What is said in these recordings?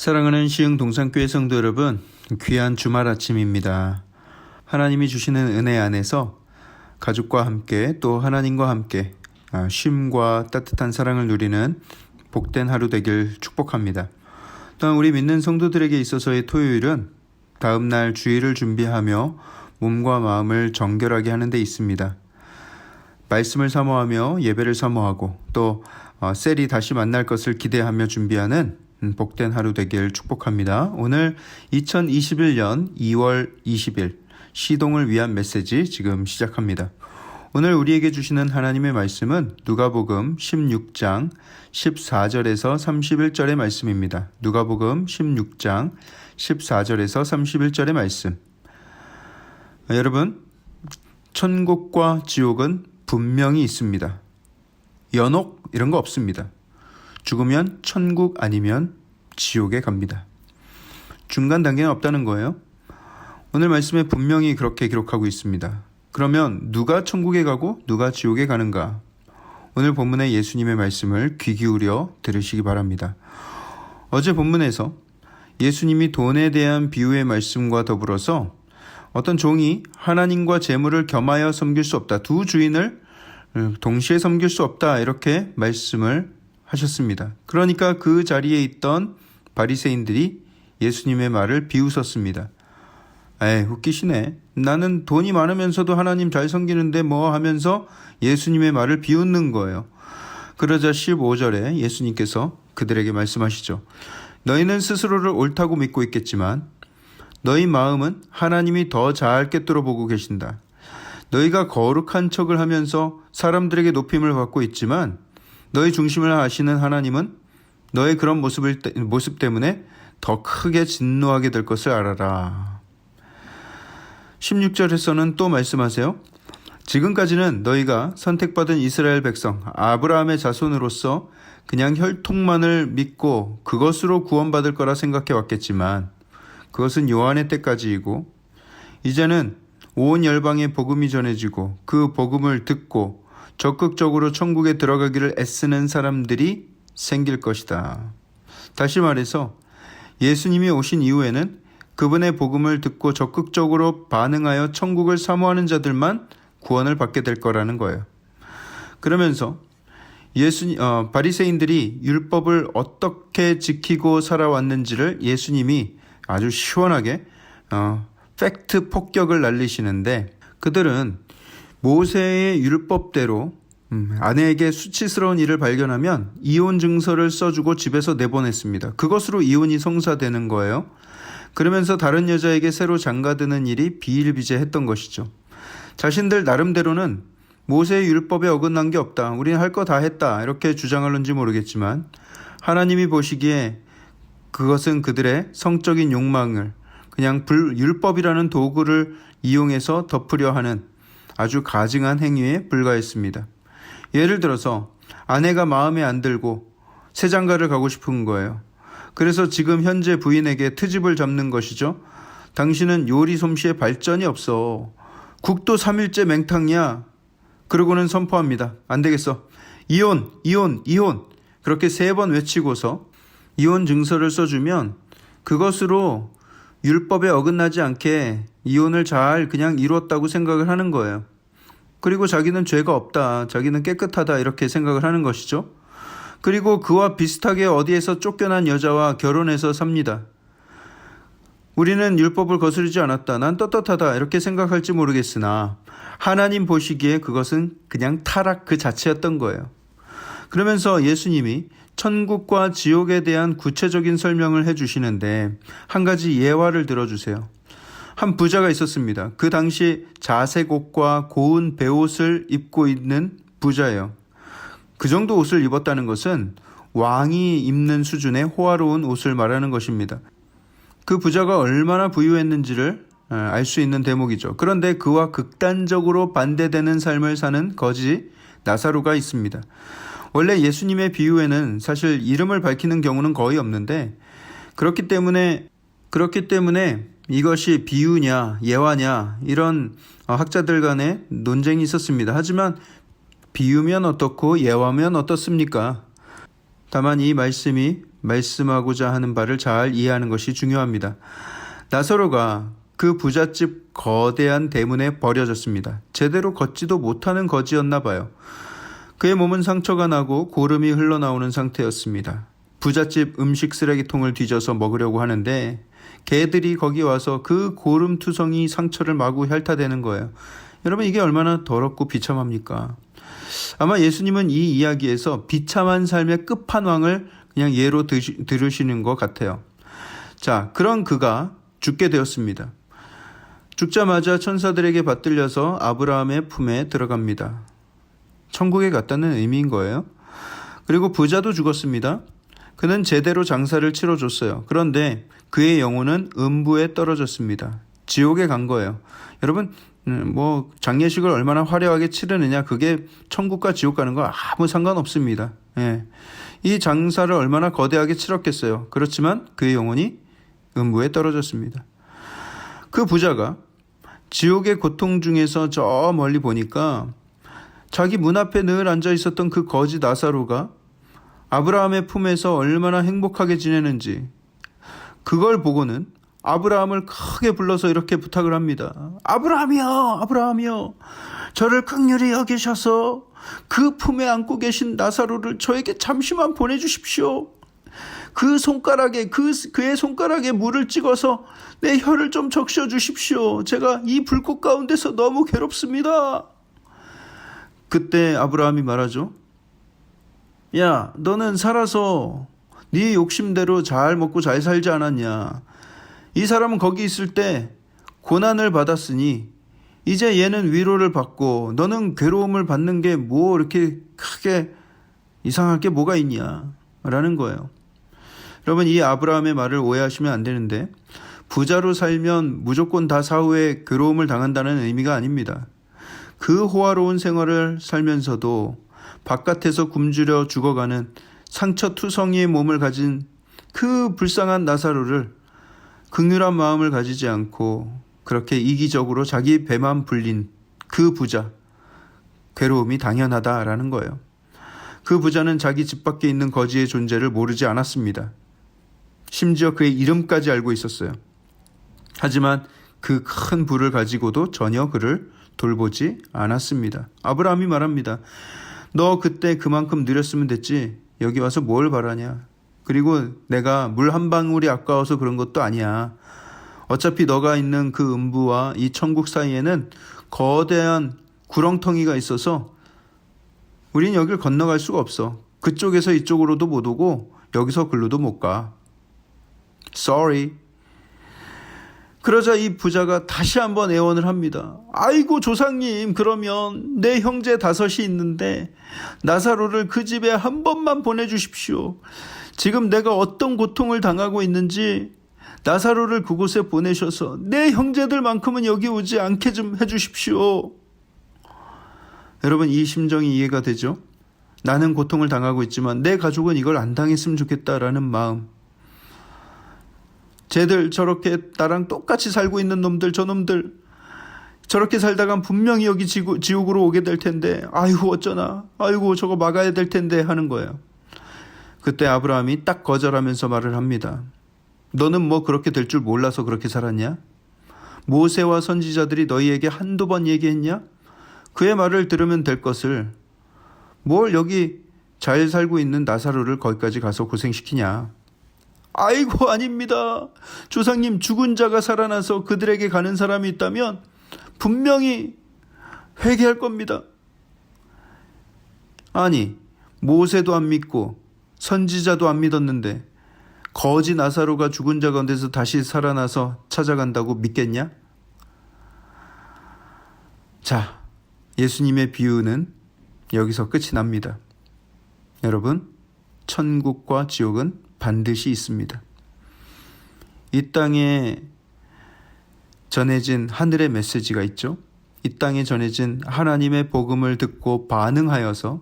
사랑하는 시흥 동산교회 성도 여러분, 귀한 주말 아침입니다. 하나님이 주시는 은혜 안에서 가족과 함께 또 하나님과 함께 쉼과 따뜻한 사랑을 누리는 복된 하루 되길 축복합니다. 또한 우리 믿는 성도들에게 있어서의 토요일은 다음 날 주일을 준비하며 몸과 마음을 정결하게 하는 데 있습니다. 말씀을 사모하며 예배를 사모하고 또 셀이 다시 만날 것을 기대하며 준비하는 복된 하루 되길 축복합니다. 오늘 2021년 2월 20일 시동을 위한 메시지 지금 시작합니다. 오늘 우리에게 주시는 하나님의 말씀은 누가복음 16장 14절에서 31절의 말씀입니다. 누가복음 16장 14절에서 31절의 말씀. 여러분, 천국과 지옥은 분명히 있습니다. 연옥 이런 거 없습니다. 죽으면 천국 아니면 지옥에 갑니다. 중간 단계는 없다는 거예요. 오늘 말씀에 분명히 그렇게 기록하고 있습니다. 그러면 누가 천국에 가고 누가 지옥에 가는가? 오늘 본문의 예수님의 말씀을 귀 기울여 들으시기 바랍니다. 어제 본문에서 예수님이 돈에 대한 비유의 말씀과 더불어서 어떤 종이 하나님과 재물을 겸하여 섬길 수 없다. 두 주인을 동시에 섬길 수 없다. 이렇게 말씀을 하셨습니다. 그러니까 그 자리에 있던 바리새인들이 예수님의 말을 비웃었습니다. 웃기시네. 나는 돈이 많으면서도 하나님 잘 섬기는데 뭐 하면서 예수님의 말을 비웃는 거예요. 그러자 15절에 예수님께서 그들에게 말씀하시죠. 너희는 스스로를 옳다고 믿고 있겠지만 너희 마음은 하나님이 더 잘겠도록 보고 계신다. 너희가 거룩한 척을 하면서 사람들에게 높임을 받고 있지만 너희 중심을 아시는 하나님은 너의 그런 모습 때문에 더 크게 진노하게 될 것을 알아라. 16절에서는 또 말씀하세요. 지금까지는 너희가 선택받은 이스라엘 백성 아브라함의 자손으로서 그냥 혈통만을 믿고 그것으로 구원받을 거라 생각해 왔겠지만 그것은 요한의 때까지이고 이제는 온 열방에 복음이 전해지고 그 복음을 듣고 적극적으로 천국에 들어가기를 애쓰는 사람들이 생길 것이다. 다시 말해서 예수님이 오신 이후에는 그분의 복음을 듣고 적극적으로 반응하여 천국을 사모하는 자들만 구원을 받게 될 거라는 거예요. 그러면서 바리새인들이 율법을 어떻게 지키고 살아왔는지를 예수님이 아주 시원하게 팩트 폭격을 날리시는데 그들은 모세의 율법대로 아내에게 수치스러운 일을 발견하면 이혼 증서를 써주고 집에서 내보냈습니다. 그것으로 이혼이 성사되는 거예요. 그러면서 다른 여자에게 새로 장가드는 일이 비일비재했던 것이죠. 자신들 나름대로는 모세의 율법에 어긋난 게 없다. 우리는 할 거 다 했다. 이렇게 주장하는지 모르겠지만 하나님이 보시기에 그것은 그들의 성적인 욕망을 그냥 율법이라는 도구를 이용해서 덮으려 하는 아주 가증한 행위에 불과했습니다. 예를 들어서 아내가 마음에 안 들고 새 장가를 가고 싶은 거예요. 그래서 지금 현재 부인에게 트집을 잡는 것이죠. 당신은 요리 솜씨에 발전이 없어. 국도 3일째 맹탕이야. 그러고는 선포합니다. 안 되겠어. 이혼, 이혼, 이혼. 그렇게 3번 외치고서 이혼 증서를 써주면 그것으로 율법에 어긋나지 않게 이혼을 잘 그냥 이루었다고 생각을 하는 거예요. 그리고 자기는 죄가 없다. 자기는 깨끗하다. 이렇게 생각을 하는 것이죠. 그리고 그와 비슷하게 어디에서 쫓겨난 여자와 결혼해서 삽니다. 우리는 율법을 거스르지 않았다. 난 떳떳하다. 이렇게 생각할지 모르겠으나 하나님 보시기에 그것은 그냥 타락 그 자체였던 거예요. 그러면서 예수님이 천국과 지옥에 대한 구체적인 설명을 해주시는데 한 가지 예화를 들어주세요. 한 부자가 있었습니다. 그 당시 자색 옷과 고운 베옷을 입고 있는 부자예요. 그 정도 옷을 입었다는 것은 왕이 입는 수준의 호화로운 옷을 말하는 것입니다. 그 부자가 얼마나 부유했는지를 알 수 있는 대목이죠. 그런데 그와 극단적으로 반대되는 삶을 사는 거지 나사로가 있습니다. 원래 예수님의 비유에는 사실 이름을 밝히는 경우는 거의 없는데 그렇기 때문에 이것이 비유냐 예화냐 이런 학자들 간에 논쟁이 있었습니다. 하지만 비유면 어떻고 예화면 어떻습니까? 다만 이 말씀이 말씀하고자 하는 바를 잘 이해하는 것이 중요합니다. 나사로가 그 부잣집 거대한 대문에 버려졌습니다. 제대로 걷지도 못하는 거지였나 봐요. 그의 몸은 상처가 나고 고름이 흘러나오는 상태였습니다. 부잣집 음식 쓰레기통을 뒤져서 먹으려고 하는데 개들이 거기 와서 그 고름투성이 상처를 마구 핥아대는 거예요. 여러분, 이게 얼마나 더럽고 비참합니까? 아마 예수님은 이 이야기에서 비참한 삶의 끝판왕을 그냥 예로 들으시는 것 같아요. 자, 그런 그가 죽게 되었습니다. 죽자마자 천사들에게 받들려서 아브라함의 품에 들어갑니다. 천국에 갔다는 의미인 거예요. 그리고 부자도 죽었습니다. 그는 제대로 장사를 치러줬어요. 그런데 그의 영혼은 음부에 떨어졌습니다. 지옥에 간 거예요. 여러분, 장례식을 얼마나 화려하게 치르느냐, 그게 천국과 지옥 가는 거 아무 상관없습니다. 예. 이 장사를 얼마나 거대하게 치렀겠어요. 그렇지만 그의 영혼이 음부에 떨어졌습니다. 그 부자가 지옥의 고통 중에서 저 멀리 보니까 자기 문 앞에 늘 앉아 있었던 그 거지 나사로가 아브라함의 품에서 얼마나 행복하게 지내는지, 그걸 보고는 아브라함을 크게 불러서 이렇게 부탁을 합니다. 아브라함이여, 아브라함이여, 저를 긍휼히 여기셔서 그 품에 안고 계신 나사로를 저에게 잠시만 보내주십시오. 그의 손가락에 물을 찍어서 내 혀를 좀 적셔 주십시오. 제가 이 불꽃 가운데서 너무 괴롭습니다. 그때 아브라함이 말하죠. 야, 너는 살아서 네 욕심대로 잘 먹고 잘 살지 않았냐. 이 사람은 거기 있을 때 고난을 받았으니 이제 얘는 위로를 받고 너는 괴로움을 받는 게 뭐 이렇게 크게 이상할 게 뭐가 있냐 라는 거예요. 여러분, 이 아브라함의 말을 오해하시면 안 되는데, 부자로 살면 무조건 다 사후에 괴로움을 당한다는 의미가 아닙니다. 그 호화로운 생활을 살면서도 바깥에서 굶주려 죽어가는 상처투성이의 몸을 가진 그 불쌍한 나사로를 긍휼한 마음을 가지지 않고 그렇게 이기적으로 자기 배만 불린 그 부자, 괴로움이 당연하다라는 거예요. 그 부자는 자기 집 밖에 있는 거지의 존재를 모르지 않았습니다. 심지어 그의 이름까지 알고 있었어요. 하지만 그 큰 부를 가지고도 전혀 그를 돌보지 않았습니다. 아브라함이 말합니다. 너 그때 그만큼 느렸으면 됐지. 여기 와서 뭘 바라냐. 그리고 내가 물 한 방울이 아까워서 그런 것도 아니야. 어차피 너가 있는 그 음부와 이 천국 사이에는 거대한 구렁텅이가 있어서 우린 여길 건너갈 수가 없어. 그쪽에서 이쪽으로도 못 오고 여기서 글로도 못 가. Sorry. 그러자 이 부자가 다시 한번 애원을 합니다. 아이고 조상님, 그러면 내 형제 5이 있는데 나사로를 그 집에 한 번만 보내주십시오. 지금 내가 어떤 고통을 당하고 있는지 나사로를 그곳에 보내셔서 내 형제들만큼은 여기 오지 않게 좀 해주십시오. 여러분, 이 심정이 이해가 되죠? 나는 고통을 당하고 있지만 내 가족은 이걸 안 당했으면 좋겠다라는 마음. 쟤들 저렇게 나랑 똑같이 살고 있는 놈들, 저놈들 저렇게 살다간 분명히 여기 지옥으로 오게 될 텐데 아이고 어쩌나, 아이고 저거 막아야 될 텐데 하는 거예요. 그때 아브라함이 딱 거절하면서 말을 합니다. 너는 뭐 그렇게 될 줄 몰라서 그렇게 살았냐? 모세와 선지자들이 너희에게 한두 번 얘기했냐? 그의 말을 들으면 될 것을 뭘 여기 잘 살고 있는 나사로를 거기까지 가서 고생시키냐? 아이고 아닙니다. 조상님, 죽은 자가 살아나서 그들에게 가는 사람이 있다면 분명히 회개할 겁니다. 아니, 모세도 안 믿고 선지자도 안 믿었는데 거지 나사로가 죽은 자 가운데서 다시 살아나서 찾아간다고 믿겠냐? 자, 예수님의 비유는 여기서 끝이 납니다. 여러분, 천국과 지옥은 반드시 있습니다. 이 땅에 전해진 하늘의 메시지가 있죠. 이 땅에 전해진 하나님의 복음을 듣고 반응하여서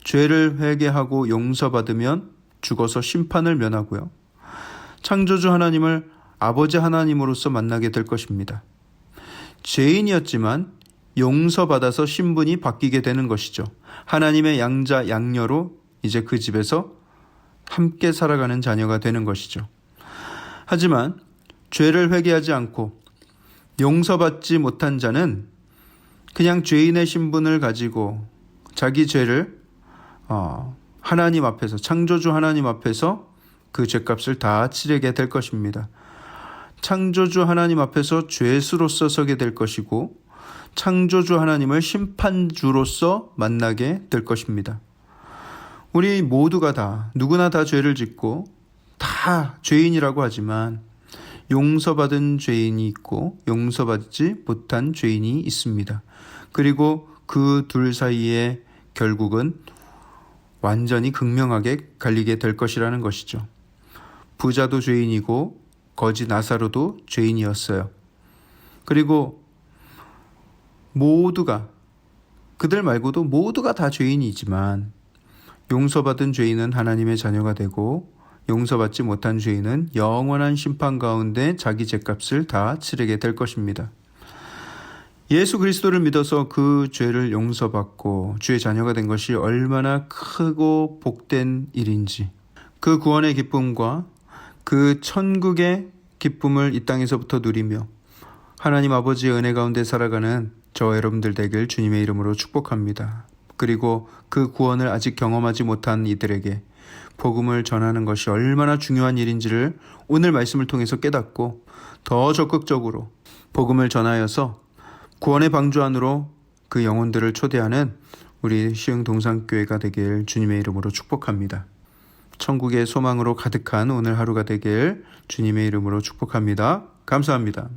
죄를 회개하고 용서받으면 죽어서 심판을 면하고요. 창조주 하나님을 아버지 하나님으로서 만나게 될 것입니다. 죄인이었지만 용서받아서 신분이 바뀌게 되는 것이죠. 하나님의 양자 양녀로 이제 그 집에서 함께 살아가는 자녀가 되는 것이죠. 하지만 죄를 회개하지 않고 용서받지 못한 자는 그냥 죄인의 신분을 가지고 자기 죄를 하나님 앞에서, 창조주 하나님 앞에서 그 죄값을 다 치르게 될 것입니다. 창조주 하나님 앞에서 죄수로서 서게 될 것이고 창조주 하나님을 심판주로서 만나게 될 것입니다. 우리 모두가 다, 누구나 다 죄를 짓고 다 죄인이라고 하지만 용서받은 죄인이 있고 용서받지 못한 죄인이 있습니다. 그리고 그 둘 사이에 결국은 완전히 극명하게 갈리게 될 것이라는 것이죠. 부자도 죄인이고 거지 나사로도 죄인이었어요. 그리고 모두가, 그들 말고도 모두가 다 죄인이지만 용서받은 죄인은 하나님의 자녀가 되고 용서받지 못한 죄인은 영원한 심판 가운데 자기 죄값을 다 치르게 될 것입니다. 예수 그리스도를 믿어서 그 죄를 용서받고 주의 자녀가 된 것이 얼마나 크고 복된 일인지, 그 구원의 기쁨과 그 천국의 기쁨을 이 땅에서부터 누리며 하나님 아버지의 은혜 가운데 살아가는 저와 여러분들 되길 주님의 이름으로 축복합니다. 그리고 그 구원을 아직 경험하지 못한 이들에게 복음을 전하는 것이 얼마나 중요한 일인지를 오늘 말씀을 통해서 깨닫고 더 적극적으로 복음을 전하여서 구원의 방주 안으로 그 영혼들을 초대하는 우리 시흥 동산교회가 되길 주님의 이름으로 축복합니다. 천국의 소망으로 가득한 오늘 하루가 되길 주님의 이름으로 축복합니다. 감사합니다.